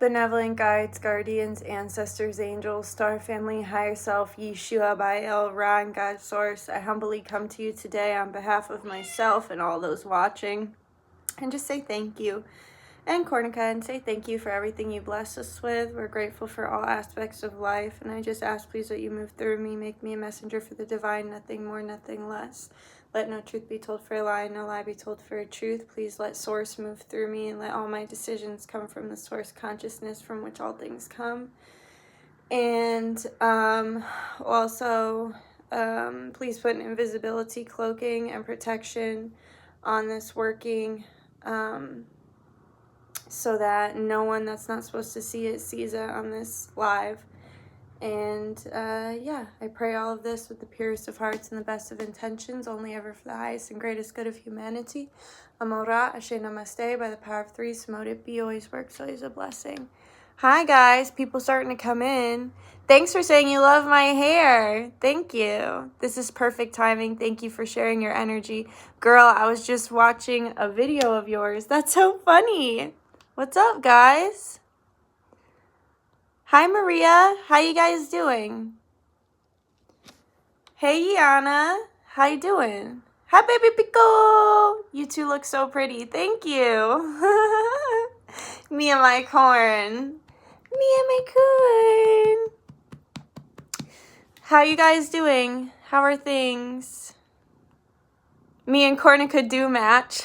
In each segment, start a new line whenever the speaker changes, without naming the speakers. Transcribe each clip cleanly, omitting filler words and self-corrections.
benevolent guides, guardians, ancestors, angels, star family, higher self, Yeshua, Baal, Ra, and God Source, I humbly come to you today on behalf of myself and all those watching, and just say thank you. And Cornica, and say thank you for everything you bless us with. We're grateful for all aspects of life, and I just ask please that you move through me, make me a messenger for the divine, nothing more, nothing less. Let no truth be told for a lie, no lie be told for a truth. Please let source move through me, and let all my decisions come from the source consciousness from which all things come. And also, please put an invisibility, cloaking, and protection on this working, so that no one that's not supposed to see it sees it on this live. And yeah, I pray all of this with the purest of hearts and the best of intentions, only ever for the highest and greatest good of humanity. Amora, Ashe Namaste, by the power of three, smote it be, always works, always a blessing. Hi guys, people starting to come in. Thanks for saying you love my hair. Thank you. This is perfect timing. Thank you for sharing your energy. Girl, I was just watching a video of yours. That's so funny. What's up, guys? Hi, Maria. How you guys doing? Hey, Yana. How you doing? Hi, baby Pico. You two look so pretty. Thank you. Me and my corn. Me and my corn. How you guys doing? How are things? Me and Cornica do match.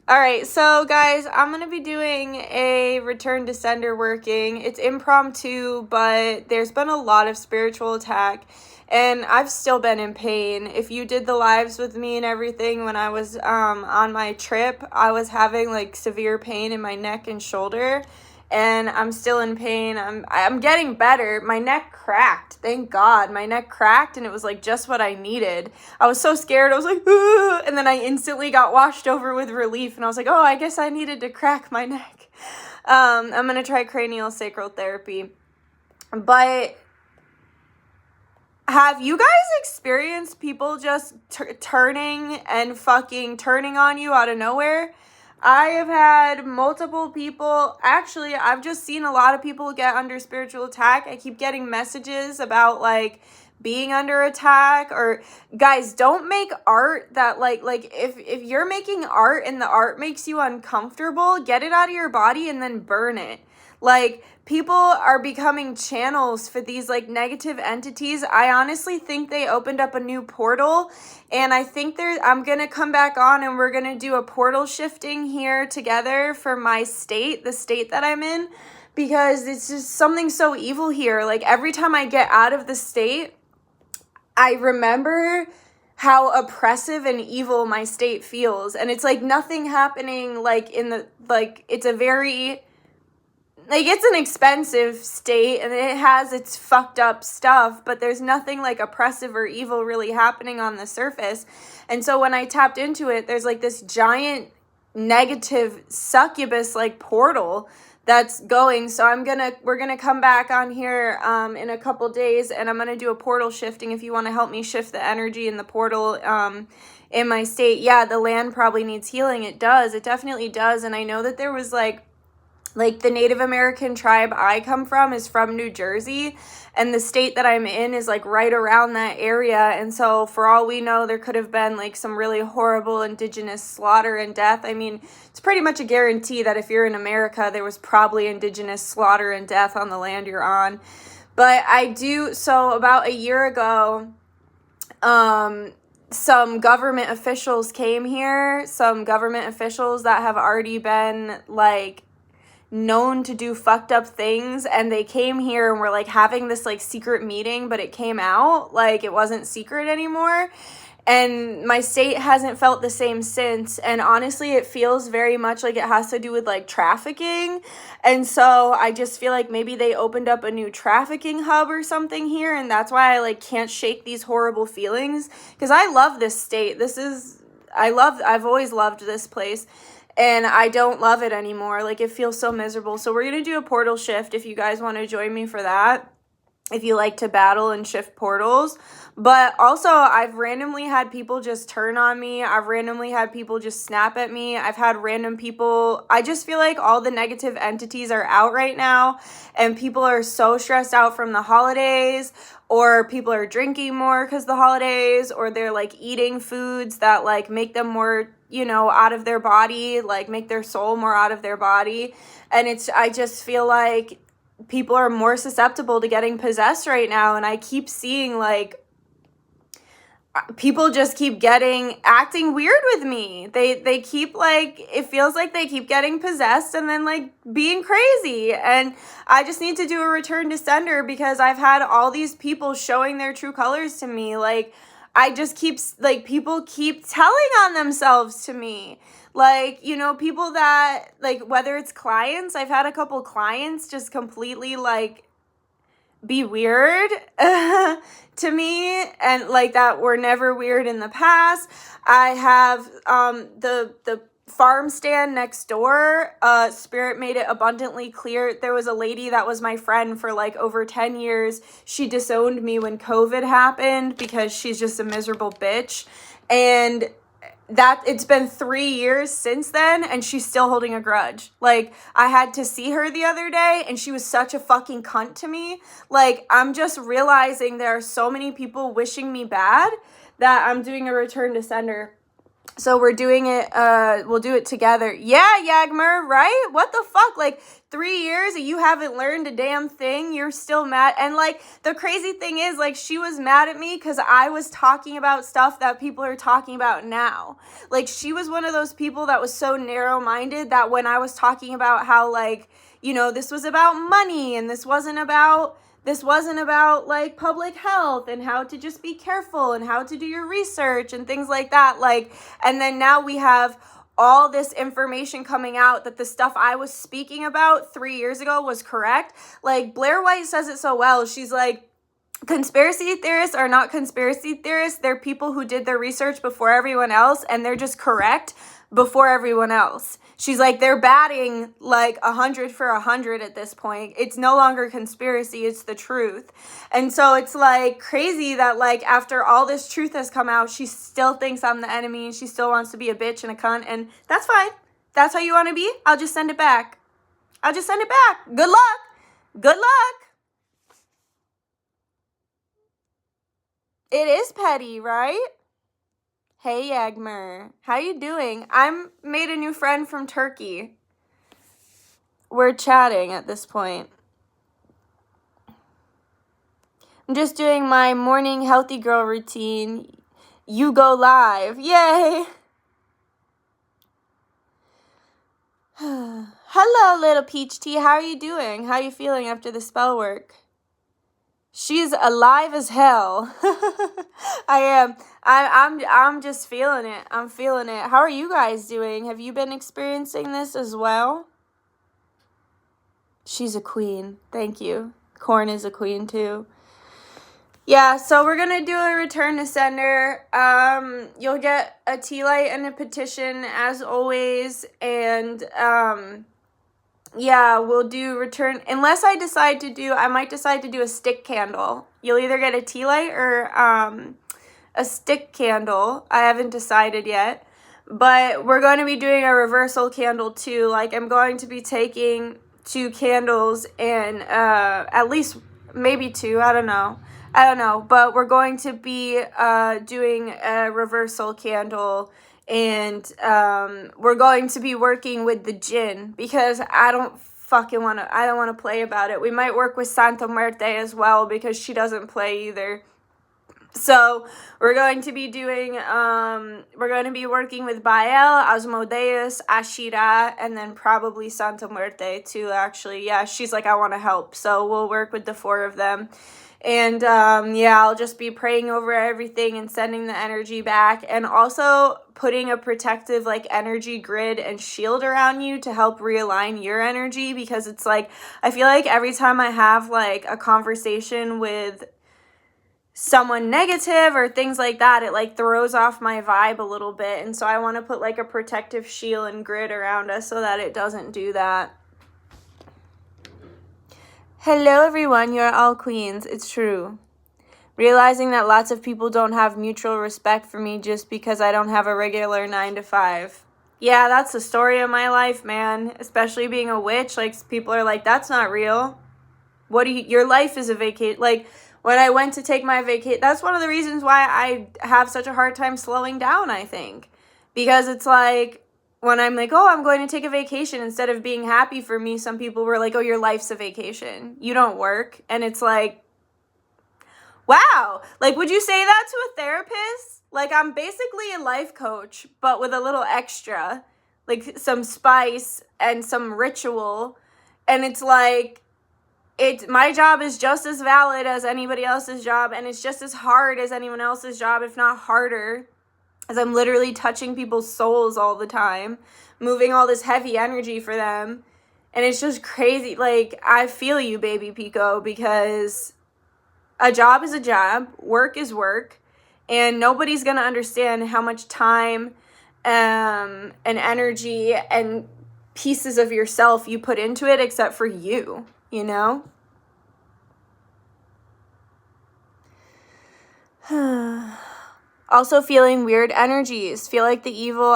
Alright, so guys, I'm going to be doing a return to sender working. It's impromptu, but there's been a lot of spiritual attack, and I've still been in pain. If you did the lives with me and everything when I was on my trip, I was having like severe pain in my neck and shoulder, and I'm still in pain. I'm getting better. My neck cracked. Thank God. My neck cracked, and it was like just what I needed. I was so scared. I was like, "Ugh," and then I instantly got washed over with relief, and I was like, oh, I guess I needed to crack my neck. I'm going to try cranial sacral therapy. But have you guys experienced people just turning on you out of nowhere? I have had multiple people, actually, I've just seen a lot of people get under spiritual attack. I keep getting messages about, like, being under attack, or, guys, don't make art that, like, if you're making art and the art makes you uncomfortable, get it out of your body and then burn it. Like, people are becoming channels for these, like, negative entities. I honestly think they opened up a new portal, and I think I'm going to come back on and we're going to do a portal shifting here together for my state, the state that I'm in, because it's just something so evil here. Like, every time I get out of the state, I remember how oppressive and evil my state feels, and it's like nothing happening, like, it's a very... like, it's an expensive state, and it has its fucked up stuff, but there's nothing, like, oppressive or evil really happening on the surface. And so when I tapped into it, there's, like, this giant negative succubus, like, portal that's going. So we're gonna come back on here in a couple days, and I'm gonna do a portal shifting if you want to help me shift the energy in the portal in my state. Yeah, the land probably needs healing. It does. It definitely does. And I know that there was, like, the Native American tribe I come from is from New Jersey, and the state that I'm in is, like, right around that area. And so for all we know, there could have been, like, some really horrible indigenous slaughter and death. I mean, it's pretty much a guarantee that if you're in America, there was probably indigenous slaughter and death on the land you're on. But so about a year ago, some government officials came here, some government officials that have already been, like, known to do fucked up things, and they came here and were, like, having this, like, secret meeting, but it came out, like, it wasn't secret anymore, and my state hasn't felt the same since. And honestly, it feels very much like it has to do with, like, trafficking, and so I just feel like maybe they opened up a new trafficking hub or something here, and that's why I, like, can't shake these horrible feelings, because I love this state. I've always loved this place, and I don't love it anymore. Like, it feels so miserable. So we're going to do a portal shift if you guys want to join me for that. if you like to battle and shift portals. But also, I've randomly had people just turn on me. I've randomly had people just snap at me. I've had random people. I just feel like all the negative entities are out right now, and people are so stressed out from the holidays, or people are drinking more because the holidays, or they're like eating foods that like make them more, out of their body, like make their soul more out of their body. And I just feel like people are more susceptible to getting possessed right now. And I keep seeing like people just keep acting weird with me. They keep like, it feels like they keep getting possessed and then like being crazy. And I just need to do a return to sender because I've had all these people showing their true colors to me. Like, I just keep, like, people keep telling on themselves to me. Like, people that, like, whether it's clients, I've had a couple clients just completely, like, be weird to me, and like that were never weird in the past. I have the farm stand next door. Spirit made it abundantly clear. There was a lady that was my friend for like over 10 years. She disowned me when COVID happened because she's just a miserable bitch. And that it's been 3 years since then, and she's still holding a grudge. Like, I had to see her the other day, and she was such a fucking cunt to me. Like, I'm just realizing there are so many people wishing me bad that I'm doing a return to sender. So we're doing it, we'll do it together. Yeah, Yagmer, right? What the fuck? Like, 3 years and you haven't learned a damn thing? You're still mad? And, like, the crazy thing is, like, she was mad at me because I was talking about stuff that people are talking about now. Like, she was one of those people that was so narrow-minded that when I was talking about how, like, this was about money and this wasn't about like public health and how to just be careful and how to do your research and things like that. Like, and then now we have all this information coming out that the stuff I was speaking about 3 years ago was correct. Like, Blair White says it so well. She's like, conspiracy theorists are not conspiracy theorists. They're people who did their research before everyone else, and they're just correct before everyone else. She's like, they're batting like 100 for 100 at this point. It's no longer conspiracy, it's the truth. And so it's like crazy that like after all this truth has come out, she still thinks I'm the enemy and she still wants to be a bitch and a cunt. And that's fine. That's how you want to be. I'll just send it back. Good luck. It is petty, right? Hey, Yagmer. How you doing? I'm made a new friend from Turkey. We're chatting at this point. I'm just doing my morning healthy girl routine. You go live. Yay! Hello, little peach tea. How are you doing? How are you feeling after the spell work? She's alive as hell. I am. I'm just feeling it. I'm feeling it. How are you guys doing? Have you been experiencing this as well? She's a queen. Thank you. Corn is a queen too. Yeah, so we're going to do a return to sender. You'll get a tea light and a petition as always. And yeah, we'll do return, unless I might decide to do a stick candle. You'll either get a tea light or a stick candle. I haven't decided yet, but we're going to be doing a reversal candle too. Like, I'm going to be taking 2 candles and at least maybe 2, I don't know, but we're going to be doing a reversal candle. And we're going to be working with the jinn because I don't want to play about it. We might work with Santa Muerte as well because she doesn't play either. So we're going to be working with Baal, Asmodeus, Ashira, and then probably Santa Muerte too, actually. Yeah, she's like, I want to help. So we'll work with the 4 of them. And yeah, I'll just be praying over everything and sending the energy back, and also putting a protective like energy grid and shield around you to help realign your energy, because it's like, I feel like every time I have like a conversation with someone negative or things like that, it like throws off my vibe a little bit. And so I want to put like a protective shield and grid around us so that it doesn't do that. Hello, everyone. You're all queens. It's true. Realizing that lots of people don't have mutual respect for me just because I don't have a regular 9 to 5. Yeah, that's the story of my life, man. Especially being a witch. Like, people are like, that's not real. Your life is a vacation. Like, when I went to take my vacation, that's one of the reasons why I have such a hard time slowing down, I think. Because it's like, when I'm like, oh, I'm going to take a vacation, instead of being happy for me, some people were like, oh, your life's a vacation. You don't work. And it's like, wow. Like, would you say that to a therapist? Like, I'm basically a life coach, but with a little extra, like some spice and some ritual. And it's like, my job is just as valid as anybody else's job, and it's just as hard as anyone else's job, if not harder, as I'm literally touching people's souls all the time, moving all this heavy energy for them. And it's just crazy. Like, I feel you, baby Pico, because a job is a job, work is work, and nobody's going to understand how much time and energy and pieces of yourself you put into it except for you, you know? Also feeling weird energies. Feels like the evil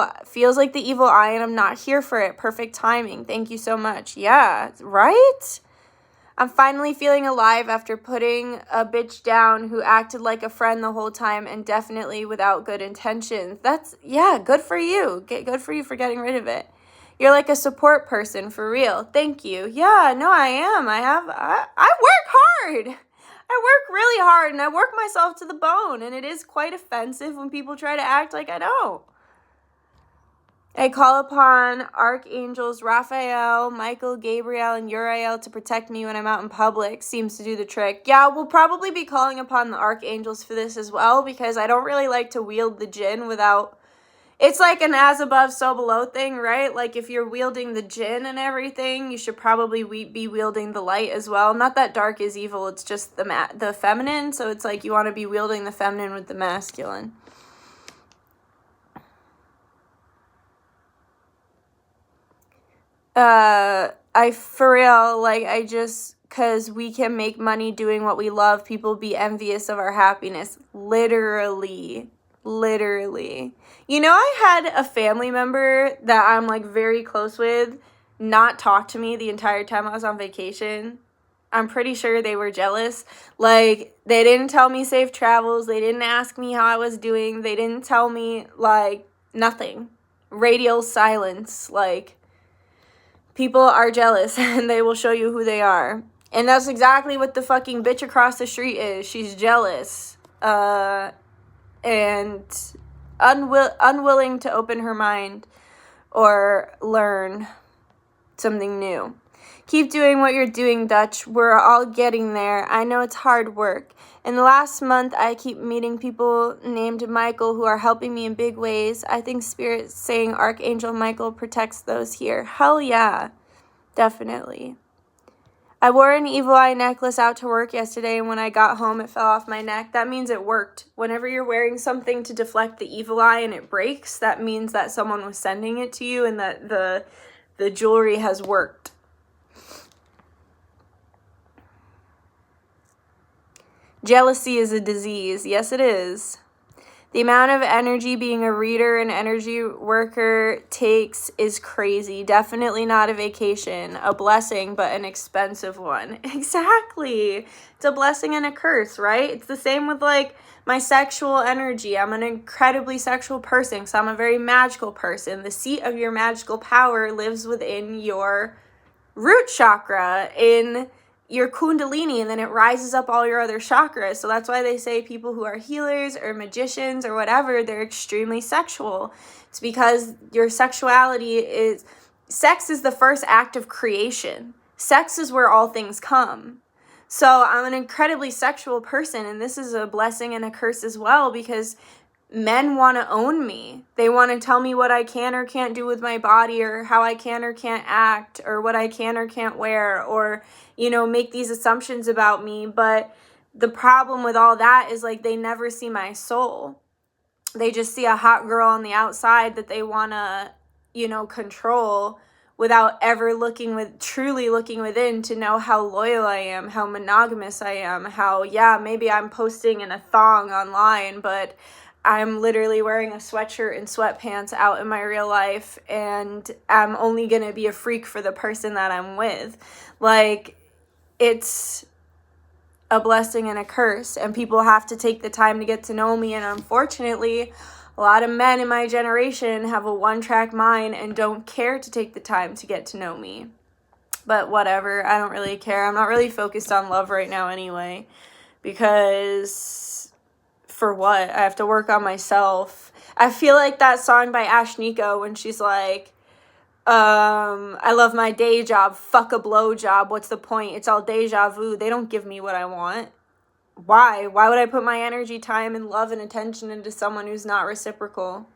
eye, and I'm not here for it. Perfect timing. Thank you so much. Yeah, right? I'm finally feeling alive after putting a bitch down who acted like a friend the whole time and definitely without good intentions. Good for you. Good for you for getting rid of it. You're like a support person, for real. Thank you. Yeah, no, I am. I work hard. I work really hard, and I work myself to the bone, and it is quite offensive when people try to act like I don't. I call upon archangels Raphael, Michael, Gabriel, and Uriel to protect me when I'm out in public. Seems to do the trick. Yeah, we'll probably be calling upon the archangels for this as well, because I don't really like to wield the djinn without... It's like an as above, so below thing, right? Like, if you're wielding the djinn and everything, you should probably be wielding the light as well. Not that dark is evil, it's just the feminine, so it's like you want to be wielding the feminine with the masculine. Because we can make money doing what we love, people be envious of our happiness. Literally. You know, I had a family member that I'm, like, very close with not talk to me the entire time I was on vacation. I'm pretty sure they were jealous. Like, they didn't tell me safe travels. They didn't ask me how I was doing. They didn't tell me, like, nothing. Radial silence. Like, people are jealous, and they will show you who they are. And that's exactly what the fucking bitch across the street is. She's jealous. And unwilling to open her mind or learn something new. Keep doing what you're doing, Dutch. We're all getting there. I know it's hard work. In the last month, I keep meeting people named Michael who are helping me in big ways. I think Spirit's saying Archangel Michael protects those here. Hell yeah. Definitely. I wore an evil eye necklace out to work yesterday, and when I got home, it fell off my neck. That means it worked. Whenever you're wearing something to deflect the evil eye and it breaks, that means that someone was sending it to you and that the jewelry has worked. Jealousy is a disease. Yes, it is. The amount of energy being a reader and energy worker takes is crazy. Definitely not a vacation. A blessing, but an expensive one. Exactly. It's a blessing and a curse, right? It's the same with, like, my sexual energy. I'm an incredibly sexual person, so I'm a very magical person. The seat of your magical power lives within your root chakra, in your kundalini, and then it rises up all your other chakras. So that's why they say people who are healers or magicians or whatever, they're extremely sexual. It's because your sexuality is... Sex is the first act of creation. Sex is where all things come. So I'm an incredibly sexual person, and this is a blessing and a curse as well, because men want to own me. They want to tell me what I can or can't do with my body, or how I can or can't act, or what I can or can't wear, or, you know, make these assumptions about me. But the problem with all that is, like, they never see my soul. They just see a hot girl on the outside that they want to, you know, control, without ever truly looking within to know how loyal I am, how monogamous I am, how, yeah, maybe I'm posting in a thong online, but I'm literally wearing a sweatshirt and sweatpants out in my real life, and I'm only going to be a freak for the person that I'm with. Like, it's a blessing and a curse, and people have to take the time to get to know me, and unfortunately, a lot of men in my generation have a one-track mind and don't care to take the time to get to know me. But whatever, I don't really care. I'm not really focused on love right now anyway, because for what? I have to work on myself. I feel like that song by Ashnika when she's like, I love my day job, fuck a blow job, what's the point? It's all deja vu. They don't give me what I want. Why? Why would I put my energy, time, and love and attention into someone who's not reciprocal?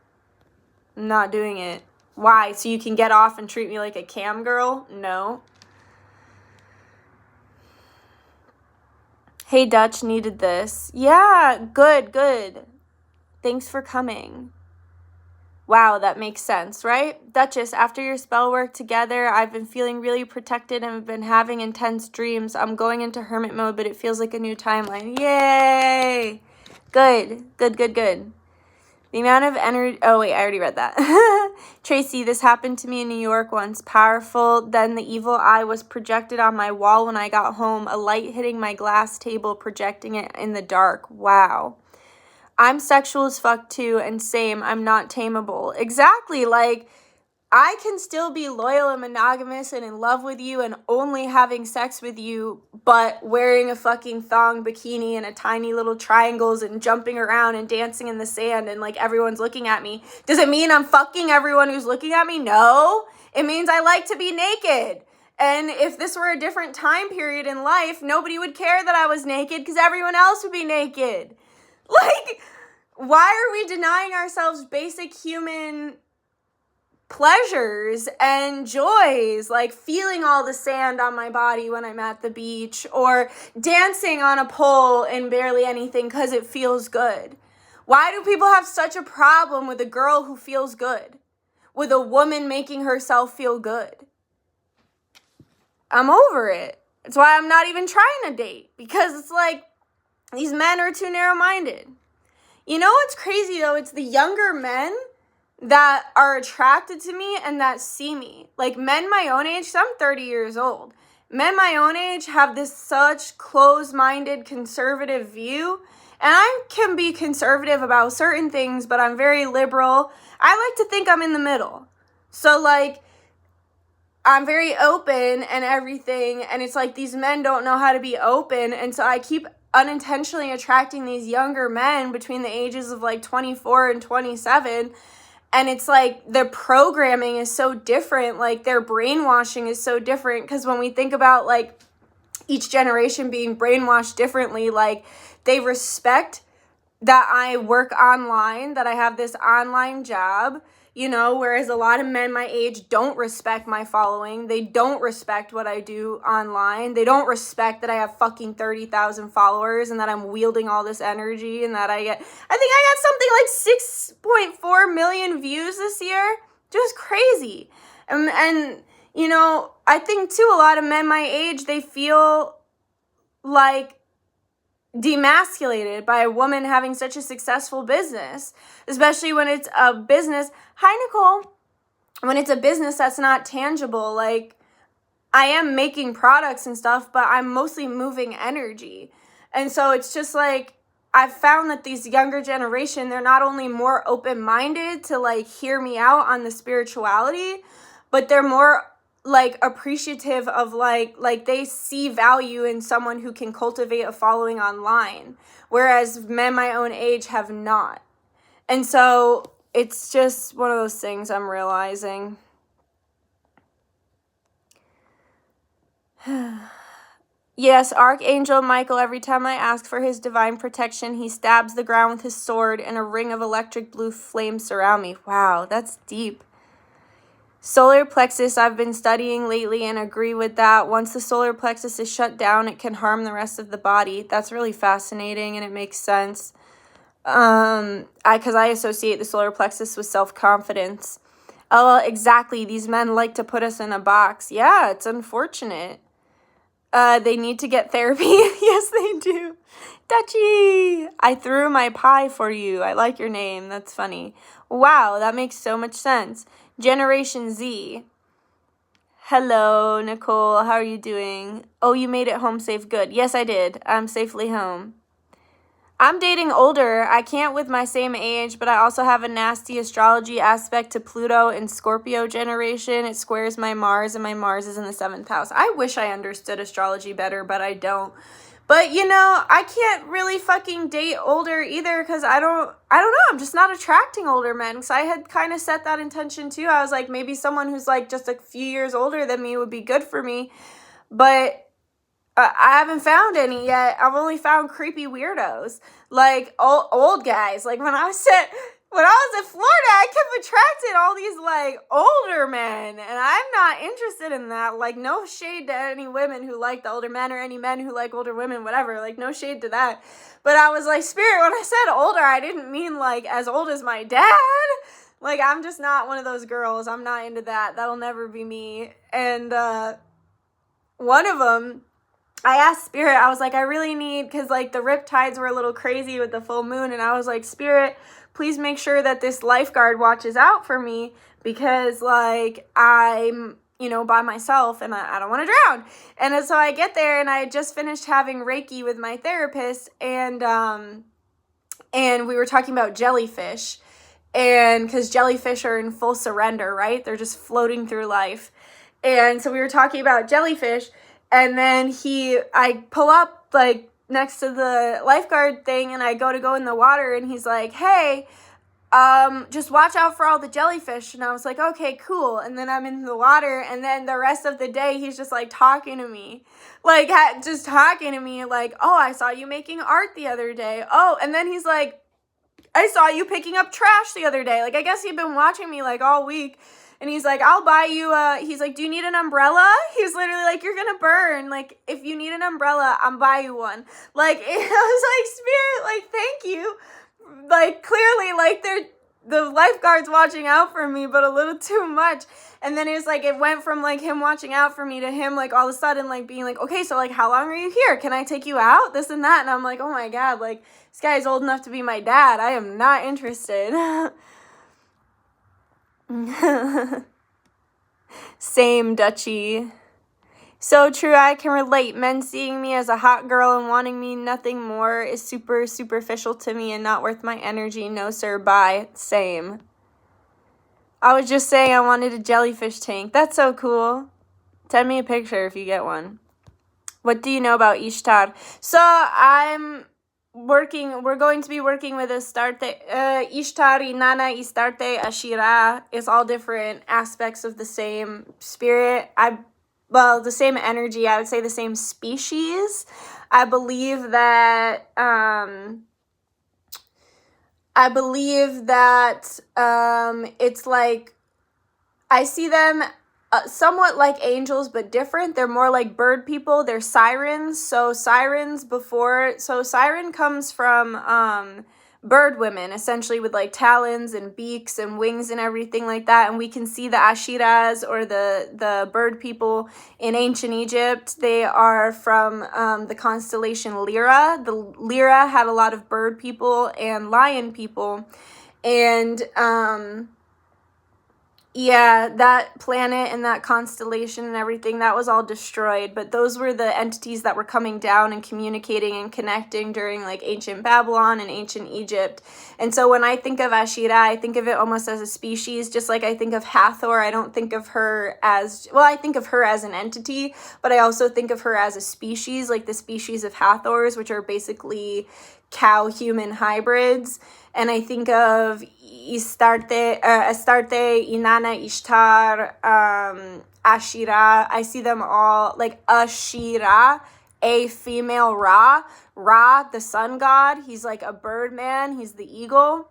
I'm not doing it. Why? So you can get off and treat me like a cam girl? No. Hey, Dutch, needed this. Yeah, good. Thanks for coming. Wow, that makes sense, right? Duchess, after your spell work together, I've been feeling really protected and I've been having intense dreams. I'm going into hermit mode, but it feels like a new timeline. Yay! Good. The amount of energy... Oh, wait, I already read that. Tracy, this happened to me in New York once. Powerful. Then the evil eye was projected on my wall when I got home. A light hitting my glass table, projecting it in the dark. Wow. I'm sexual as fuck too, and same, I'm not tameable. Exactly, like, I can still be loyal and monogamous and in love with you and only having sex with you, but wearing a fucking thong bikini and a tiny little triangles and jumping around and dancing in the sand and, like, everyone's looking at me. Does it mean I'm fucking everyone who's looking at me? No. It means I like to be naked. And if this were a different time period in life, nobody would care that I was naked because everyone else would be naked. Like, why are we denying ourselves basic human pleasures and joys, like feeling all the sand on my body when I'm at the beach, or dancing on a pole in barely anything because it feels good? Why do people have such a problem with a girl who feels good? With a woman making herself feel good? I'm over it. That's why I'm not even trying to date, because it's like, these men are too narrow-minded. You know what's crazy, though? It's the younger men that are attracted to me and that see me. Like, men my own age, so I'm 30 years old. Men my own age have this such closed-minded, conservative view. And I can be conservative about certain things, but I'm very liberal. I like to think I'm in the middle. So, like, I'm very open and everything, and it's like these men don't know how to be open, and so I keep unintentionally attracting these younger men between the ages of like 24 and 27, and it's like their programming is so different, like their brainwashing is so different, because when we think about like each generation being brainwashed differently, like they respect that I work online, that I have this online job, you know, whereas a lot of men my age don't respect my following. They don't respect what I do online. They don't respect that I have fucking 30,000 followers and that I'm wielding all this energy and that I think I got something like 6.4 million views this year. Just crazy. And, you know, I think too, a lot of men my age, they feel like demasculated by a woman having such a successful business, especially when it's a business. Hi, Nicole. When it's a business that's not tangible, like I am making products and stuff, but I'm mostly moving energy. And so it's just like, I've found that these younger generation, they're not only more open-minded to like hear me out on the spirituality, but they're more like appreciative of like they see value in someone who can cultivate a following online, whereas men my own age have not. And so it's just one of those things I'm realizing. Yes, Archangel Michael, every time I ask for his divine protection, he stabs the ground with his sword and a ring of electric blue flames surround me. Wow, that's deep. Solar plexus, I've been studying lately and agree with that. Once the solar plexus is shut down, it can harm the rest of the body. That's really fascinating and it makes sense. Because I associate the solar plexus with self-confidence. Oh, exactly. These men like to put us in a box. Yeah, it's unfortunate. They need to get therapy. Yes, they do. Dutchie, I threw my pie for you. I like your name. That's funny. Wow, that makes so much sense. Generation Z. Hello, Nicole. How are you doing? Oh, you made it home safe. Good. Yes, I did. I'm safely home. I'm dating older. I can't with my same age, but I also have a nasty astrology aspect to Pluto in Scorpio generation. It squares my Mars, and my Mars is in the 7th house. I wish I understood astrology better, but I don't. But, I can't really fucking date older either because I don't know. I'm just not attracting older men. So I had kind of set that intention too. I was like, maybe someone who's like just a few years older than me would be good for me. But I haven't found any yet. I've only found creepy weirdos, like old guys. Like when I was in Florida, I kept attracting all these like older men, and I'm not interested in that. Like no shade to any women who like the older men or any men who like older women, whatever. Like no shade to that. But I was like, Spirit, when I said older, I didn't mean like as old as my dad. Like I'm just not one of those girls. I'm not into that. That'll never be me. And one of them, I asked Spirit, I was like, I really need, because like the riptides were a little crazy with the full moon, and I was like, Spirit, please make sure that this lifeguard watches out for me because like I'm, by myself and I don't want to drown. And so I get there and I had just finished having Reiki with my therapist, and we were talking about jellyfish, and because jellyfish are in full surrender, right? They're just floating through life. And so we were talking about jellyfish. And then I pull up like next to the lifeguard thing, and I go in the water, and he's like, hey, just watch out for all the jellyfish. And I was like, okay, cool. And then I'm in the water, and then the rest of the day he's just like talking to me, like just talking to me like, oh, I saw you making art the other day. Oh, and then he's like, I saw you picking up trash the other day. Like I guess he'd been watching me like all week. And he's like, I'll buy you he's like, do you need an umbrella? He's literally like, you're gonna burn. Like, if you need an umbrella, I'll buy you one. Like, I was like, Spirit, like, thank you. Like, clearly, like, the lifeguard's watching out for me, but a little too much. And then it went from, like, him watching out for me to him, like, all of a sudden, like, being like, okay, so, like, how long are you here? Can I take you out? This and that. And I'm like, oh, my God, like, this guy's old enough to be my dad. I am not interested. Same, Dutchie. So true, I can relate. Men seeing me as a hot girl and wanting me nothing more is super superficial to me and not worth my energy. No, sir, bye. Same. I was just saying I wanted a jellyfish tank. That's so cool. Send me a picture if you get one. What do you know about Ishtar? So we're going to be working with Astarte, Ishtar, Inanna, Istarte, Ashira. It's all different aspects of the same spirit. The same energy, I would say the same species. I believe that, it's like, I see them somewhat like angels, but different. They're more like bird people. They're sirens. So siren comes from bird women, essentially, with like talons and beaks and wings and everything like that. And we can see the Ashiras, or the bird people in ancient Egypt. They are from the constellation Lyra. The Lyra had a lot of bird people and lion people. And yeah, that planet and that constellation and everything, that was all destroyed. But those were the entities that were coming down and communicating and connecting during like ancient Babylon and ancient Egypt. And so when I think of Ashira, I think of it almost as a species, just like I think of Hathor. I don't think of her as, I think of her as an entity, but I also think of her as a species, like the species of Hathors, which are basically cow-human hybrids. And I think of Astarte, Inanna, Ishtar, Ashira. I see them all, like Ashira, a female Ra. Ra, the sun god, he's like a bird man. He's the eagle.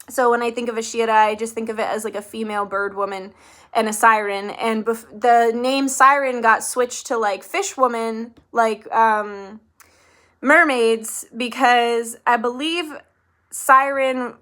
So when I think of Ashira, I just think of it as like a female bird woman and a siren. And the name siren got switched to like fish woman, like mermaids, because I believe siren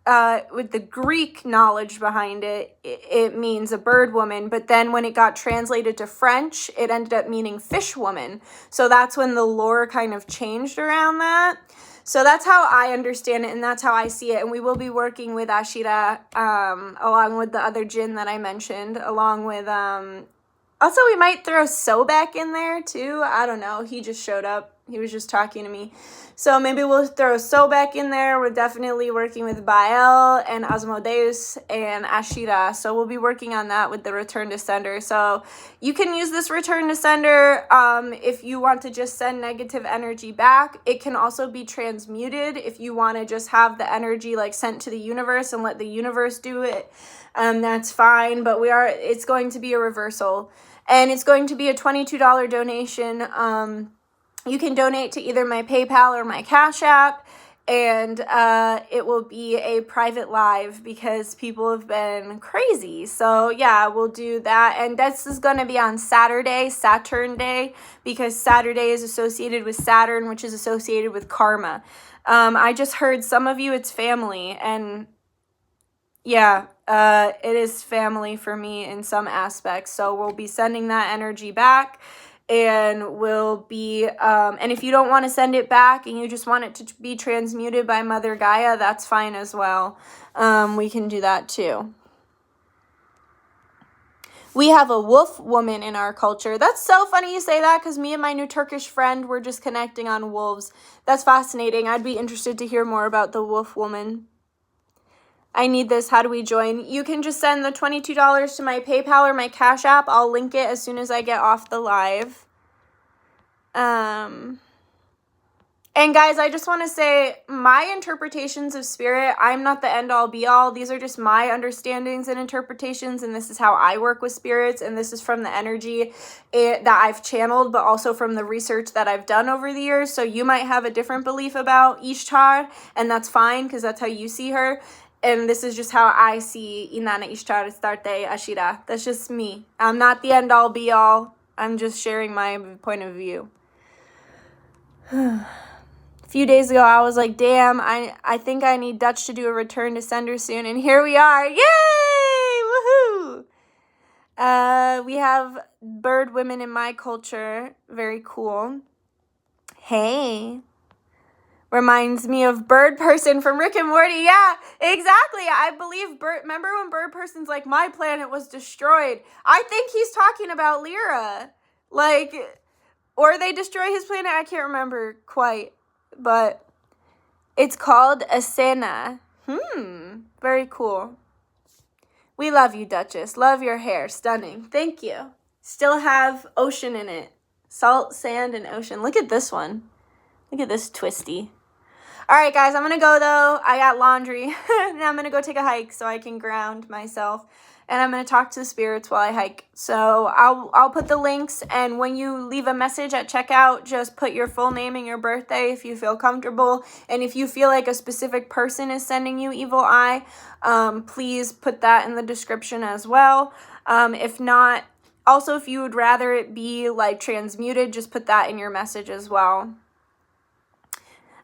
with the Greek knowledge behind it, it means a bird woman. But then when it got translated to French, it ended up meaning fish woman. So that's when the lore kind of changed around that. So that's how I understand it, and that's how I see it. And we will be working with Ashira, along with the other jinn that I mentioned, along with, also we might throw Sobek in there too. I don't know. He just showed up. He was just talking to me. So maybe we'll throw Sobek in there. We're definitely working with Baal and Asmodeus and Ashira. So we'll be working on that with the Return to Sender. So you can use this Return to Sender if you want to just send negative energy back. It can also be transmuted if you want to just have the energy like sent to the universe and let the universe do it. That's fine. But it's going to be a reversal. And it's going to be a $22 donation. You can donate to either my PayPal or my Cash App, and it will be a private live because people have been crazy. So yeah, we'll do that. And this is going to be on Saturday, Saturn Day, because Saturday is associated with Saturn, which is associated with karma. I just heard some of you, it's family, and yeah, it is family for me in some aspects. So we'll be sending that energy back. And we'll be, and if you don't want to send it back and you just want it to be transmuted by Mother Gaia, that's fine as well. We can do that too. We have a wolf woman in our culture. That's so funny you say that, because me and my new Turkish friend were just connecting on wolves. That's fascinating. I'd be interested to hear more about the wolf woman. I need this. How do we join? You can just send the $22 to my PayPal or my Cash App. I'll link it as soon as I get off the live. And guys, I just want to say my interpretations of spirit, I'm not the end all be all. These are just my understandings and interpretations, and this is how I work with spirits, and this is from the energy that I've channeled, but also from the research that I've done over the years. So you might have a different belief about Ishtar, and that's fine, because that's how you see her. And this is just how I see Inanna Ishtar Astarte Ashira. That's just me. I'm not the end all be all. I'm just sharing my point of view. A few days ago, I was like, damn, I think I need Dutch to do a Return to Sender soon. And here we are. Yay! Woohoo! We have bird women in my culture. Very cool. Hey. Reminds me of Bird Person from Rick and Morty. Yeah, exactly. I believe remember when Bird Person's like, my planet was destroyed? I think he's talking about Lyra. Like, or they destroy his planet. I can't remember quite. But it's called Asena. Very cool. We love you, Duchess. Love your hair. Stunning. Thank you. Still have ocean in it. Salt, sand, and ocean. Look at this one. Look at this twisty. All right, guys, I'm going to go, though. I got laundry. And I'm going to go take a hike so I can ground myself. And I'm going to talk to the spirits while I hike. So I'll put the links. And when you leave a message at checkout, just put your full name and your birthday if you feel comfortable. And if you feel like a specific person is sending you evil eye, please put that in the description as well. If not, also, if you would rather it be like transmuted, just put that in your message as well.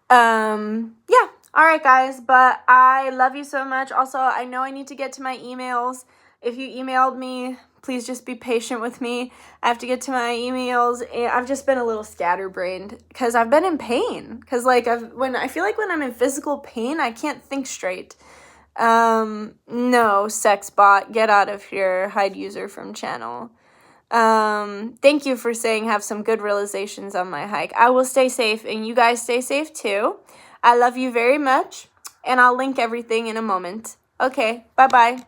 Yeah. All right, guys, but I love you so much. Also, I know I need to get to my emails. If you emailed me, please just be patient with me. I have to get to my emails, and I've just been a little scatterbrained because I've been in pain. Because like when I'm in physical pain, I can't think straight. No, sex bot, get out of here. Hide user from channel. Thank you for saying have some good realizations on my hike. I will stay safe, and you guys stay safe too. I love you very much, and I'll link everything in a moment. Okay, bye-bye.